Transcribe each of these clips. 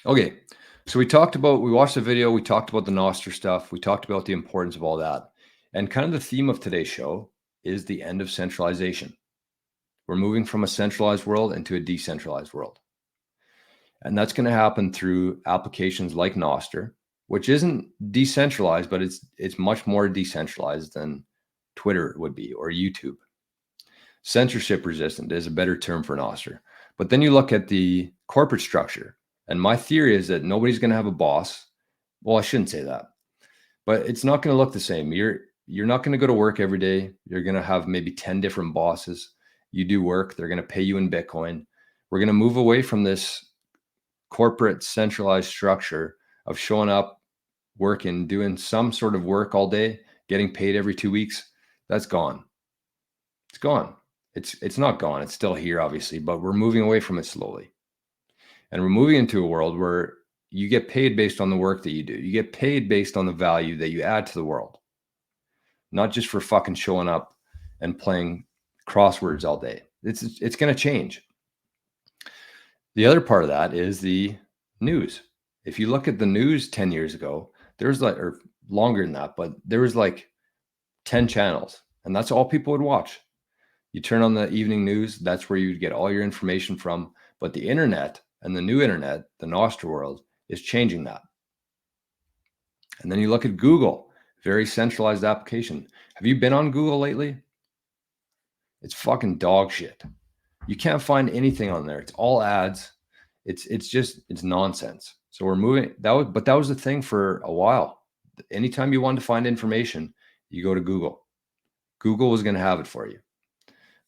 Okay, so we watched the video, we talked about the nostr stuff, we talked about the importance of all that. And kind of the theme of today's show is the end of centralization. We're moving from a centralized world into a decentralized world. And that's going to happen through applications like nostr, which isn't decentralized, but it's much more decentralized than Twitter would be or YouTube. Censorship resistant is a better term for nostr. But then you look at the corporate structure. And my theory is that nobody's going to have a boss. Well, I shouldn't say that, but it's not going to look the same. You're not going to go to work every day. You're going to have maybe 10 different bosses. You do work. They're going to pay you in Bitcoin. We're going to move away from this corporate centralized structure of showing up, working, doing some sort of work all day, getting paid every 2 weeks. That's gone. It's gone. It's not gone. It's still here, obviously, but we're moving away from it slowly. And we're moving into a world where you get paid based on the work that you do. You get paid based on the value that you add to the world, not just for fucking showing up and playing crosswords all day. It's going to change. The other part of that is the news. If you look at the news 10 years ago, there's like, or longer than that, but there was like 10 channels, and that's all people would watch. You turn on the evening news, that's where you'd get all your information from. But the internet and the new internet, the nostr world, is changing that. And then you look at Google, very centralized application. Have you been on Google lately? It's fucking dog shit. You can't find anything on there. It's all ads. It's nonsense. So we're moving. That was the thing for a while. Anytime you wanted to find information, you go to Google. Google was going to have it for you.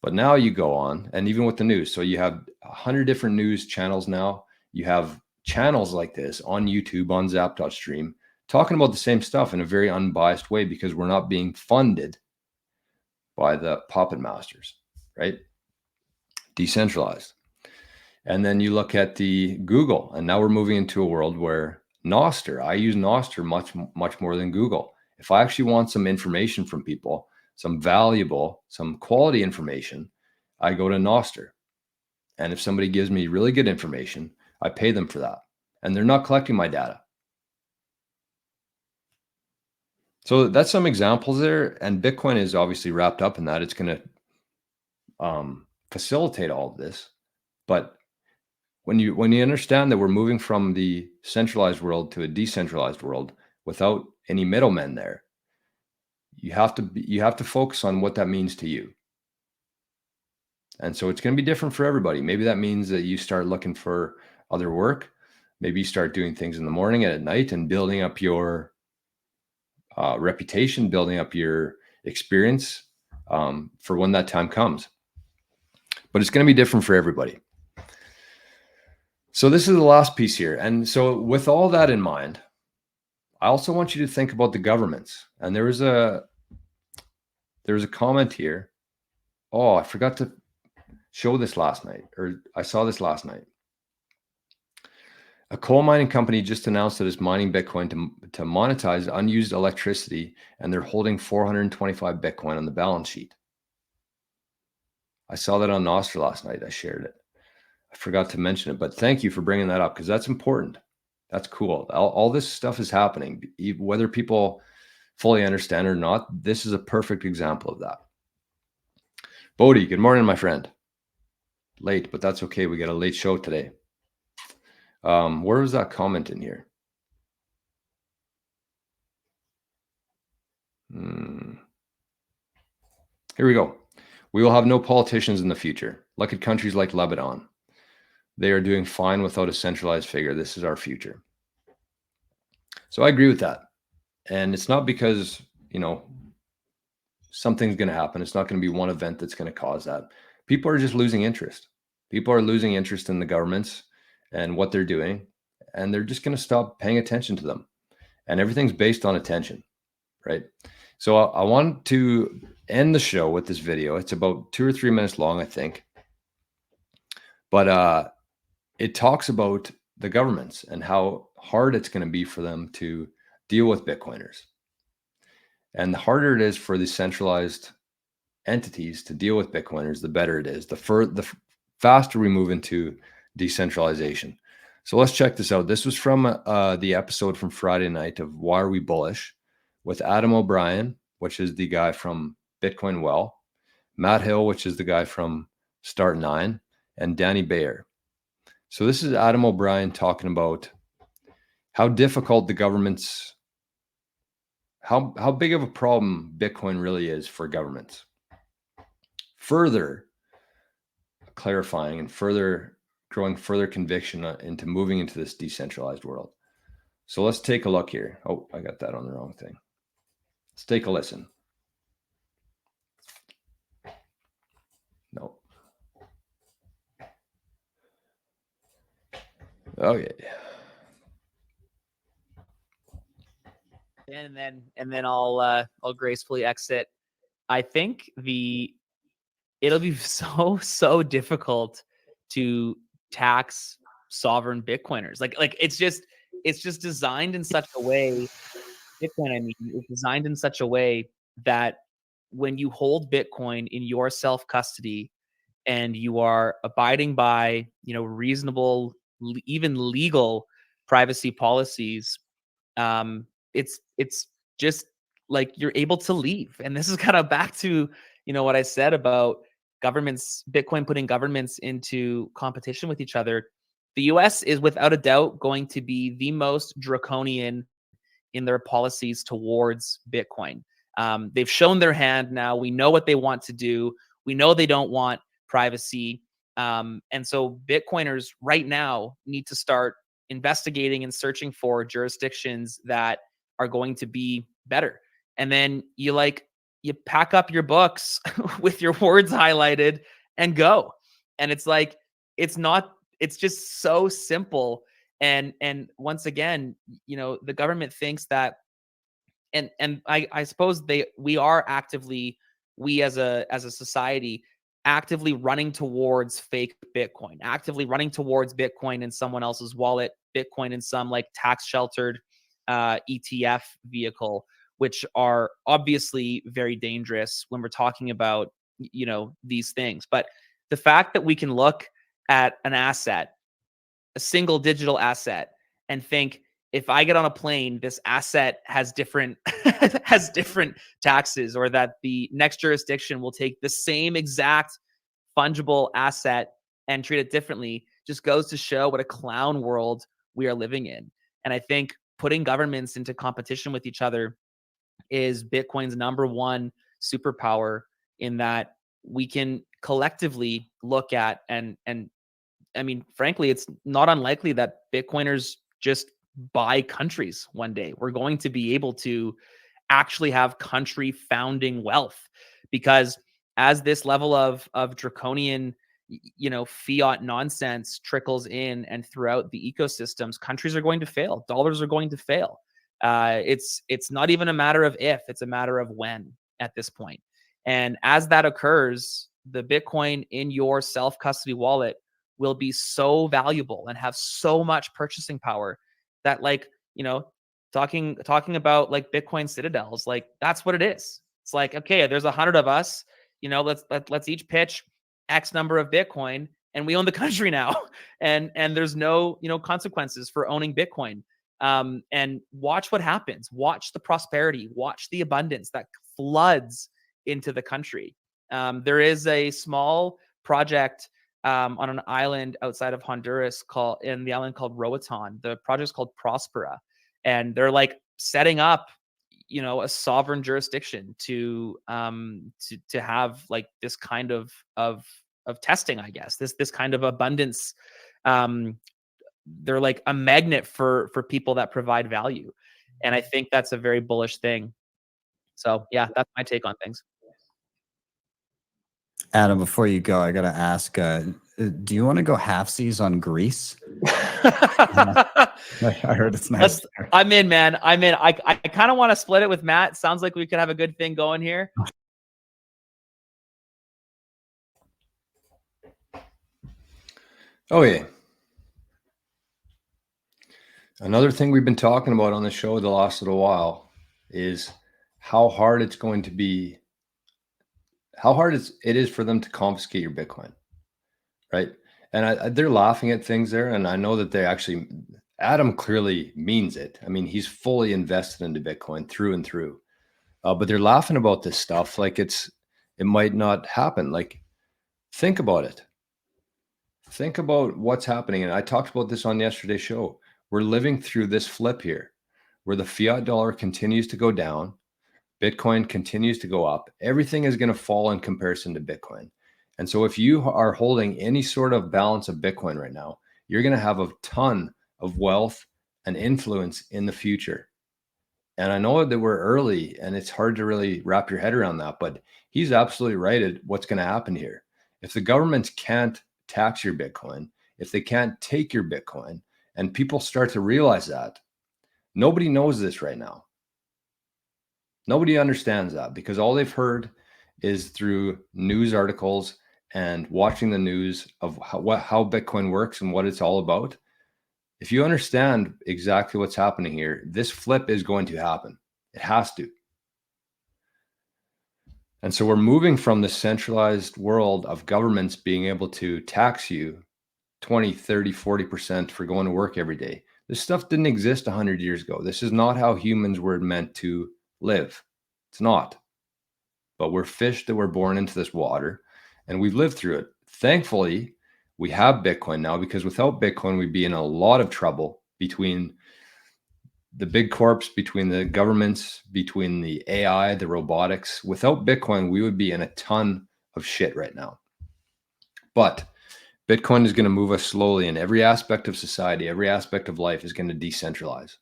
But now you go on, and even with the news, so you have 100 different news channels now. You have channels like this on YouTube, on Zap.stream, talking about the same stuff in a very unbiased way because we're not being funded by the puppet masters, right? Decentralized. And then you look at the Google, and now we're moving into a world where nostr, I use nostr much more than Google. If I actually want some information from people, some valuable, some quality information, I go to nostr. And if somebody gives me really good information, I pay them for that. And they're not collecting my data. So that's some examples there. And Bitcoin is obviously wrapped up in that. It's going to facilitate all of this. But when you understand that we're moving from the centralized world to a decentralized world without any middlemen there, you have to focus on what that means to you. And so it's going to be different for everybody. Maybe that means that you start looking for other work. Maybe you start doing things in the morning and at night and building up your reputation, building up your experience for when that time comes. But it's going to be different for everybody. So this is the last piece here. And so with all that in mind, I also want you to think about the governments. And there was a comment here. Oh, I forgot to show this last night, or I saw this last night. A coal mining company just announced that it's mining Bitcoin to monetize unused electricity, and they're holding 425 Bitcoin on the balance sheet. I saw that on nostr last night. I shared it. I forgot to mention it, but thank you for bringing that up because that's important. That's cool. All this stuff is happening, whether people fully understand or not. This is a perfect example of that. Bodhi, good morning, my friend. Late, but that's okay. We got a late show today. Where was that comment in here? Here we go. We will have no politicians in the future. Look at countries like Lebanon. They are doing fine without a centralized figure. This is our future. So I agree with that. And it's not because, something's going to happen. It's not going to be one event that's going to cause that. People are just losing interest. People are losing interest in the governments and what they're doing, and they're just going to stop paying attention to them. And everything's based on attention, right? So I want to end the show with this video. It's about 2 or 3 minutes long, I think. But it talks about the governments and how hard it's going to be for them to deal with Bitcoiners. And the harder it is for the centralized entities to deal with Bitcoiners, the better it is. The faster we move into decentralization. So let's check this out. This was from the episode from Friday night of Why Are We Bullish with Adam O'Brien, which is the guy from Bitcoin Well, Matt Hill, which is the guy from Start9, and Danny Bayer. So this is Adam O'Brien talking about how difficult the government's, how big of a problem Bitcoin really is for governments. Further clarifying and further growing further conviction into moving into this decentralized world. So let's take a look here. Oh, I got that on the wrong thing. Let's take a listen. No. Okay. And then I'll gracefully exit. I think it'll be so difficult to tax sovereign Bitcoiners. Like it's just designed in such a way. Bitcoin, I mean, is designed in such a way that when you hold Bitcoin in your self custody and you are abiding by, reasonable, even legal privacy policies, it's just like you're able to leave. And this is kind of back to, what I said about governments, Bitcoin putting governments into competition with each other. The US is without a doubt going to be the most draconian in their policies towards Bitcoin. They've shown their hand now. We know what they want to do. We know they don't want privacy. And so Bitcoiners right now need to start investigating and searching for jurisdictions that are going to be better. And then you pack up your books with your words highlighted and go. And it's like, it's just so simple. And once again, the government thinks that, and I suppose we are actively, we as a society, actively running towards fake Bitcoin, actively running towards Bitcoin in someone else's wallet, Bitcoin in some like tax sheltered ETF vehicle, which are obviously very dangerous when we're talking about, these things. But the fact that we can look at an asset, a single digital asset, and think, if I get on a plane, this asset has different has different taxes, or that the next jurisdiction will take the same exact fungible asset and treat it differently, just goes to show what a clown world we are living in. And I think putting governments into competition with each other is Bitcoin's number one superpower, in that we can collectively look at, and I mean, frankly, it's not unlikely that Bitcoiners just buy countries one day. We're going to be able to actually have country founding wealth, because as this level of draconian, fiat nonsense trickles in and throughout the ecosystems, countries are going to fail. Dollars are going to fail. It's not even a matter of if, it's a matter of when at this point. And as that occurs, the Bitcoin in your self-custody wallet will be so valuable and have so much purchasing power that, like, talking about like Bitcoin citadels, like that's what it is. It's like, okay, there's 100 of us, let's each pitch X number of Bitcoin and we own the country now. And there's no, consequences for owning Bitcoin. And watch what happens. Watch the prosperity, watch the abundance that floods into the country. There is a small project on an island outside of Honduras called Roatan. The project's called Prospera, and they're like setting up, a sovereign jurisdiction to have like this kind of testing, I guess, this kind of abundance. They're like a magnet for people that provide value, and I think that's a very bullish thing. So yeah, that's my take on things. Adam, before you go, I got to ask, do you want to go halfsies on Greece? I heard it's nice. I'm in, man. I'm in. I kind of want to split it with Matt. Sounds like we could have a good thing going here. Okay. Another thing we've been talking about on the show the last little while is how hard it's going to be, how hard it is for them to confiscate your Bitcoin, right? And they're laughing at things there. And I know that they actually, Adam clearly means it. I mean, he's fully invested into Bitcoin through and through. But they're laughing about this stuff like it might not happen. Like, think about it. Think about what's happening. And I talked about this on yesterday's show. We're living through this flip here where the fiat dollar continues to go down. Bitcoin continues to go up. Everything is going to fall in comparison to Bitcoin. And so if you are holding any sort of balance of Bitcoin right now, you're going to have a ton of wealth and influence in the future. And I know that we're early and it's hard to really wrap your head around that, but he's absolutely right at what's going to happen here. If the governments can't tax your Bitcoin, if they can't take your Bitcoin, and people start to realize that, nobody knows this right now. Nobody understands that because all they've heard is through news articles and watching the news of how Bitcoin works and what it's all about. If you understand exactly what's happening here, this flip is going to happen. It has to. And so we're moving from the centralized world of governments being able to tax you 20, 30, 40% for going to work every day. This stuff didn't exist 100 years ago. This is not how humans were meant to live. It's not. But we're fish that were born into this water and we've lived through it. Thankfully, we have Bitcoin now because without Bitcoin, we'd be in a lot of trouble between the big corps, between the governments, between the AI, the robotics. Without Bitcoin, we would be in a ton of shit right now. But Bitcoin is going to move us slowly in every aspect of society, every aspect of life is going to decentralize.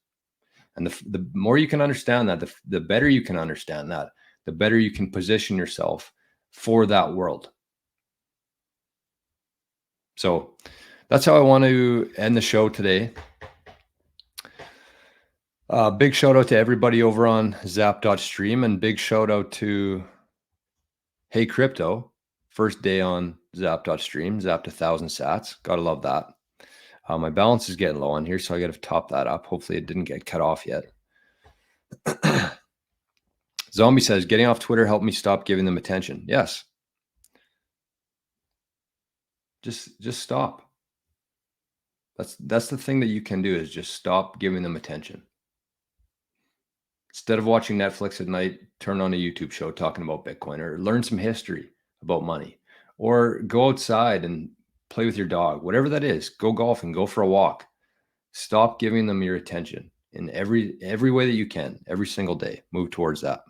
And the more you can understand that, the better you can understand that, the better you can position yourself for that world. So that's how I want to end the show today. Big shout out to everybody over on zap.stream and big shout out to Hey Crypto, first day on zap.stream, zapped 1,000 sats. Gotta love that. My balance is getting low on here, so I got to top that up. Hopefully it didn't get cut off yet. Zombie says, getting off Twitter helped me stop giving them attention. Yes. Just stop. That's the thing that you can do is just stop giving them attention. Instead of watching Netflix at night, turn on a YouTube show talking about Bitcoin or learn some history about money or go outside and play with your dog, whatever that is. Go golfing, go for a walk. Stop giving them your attention in every way that you can, every single day. Move towards that.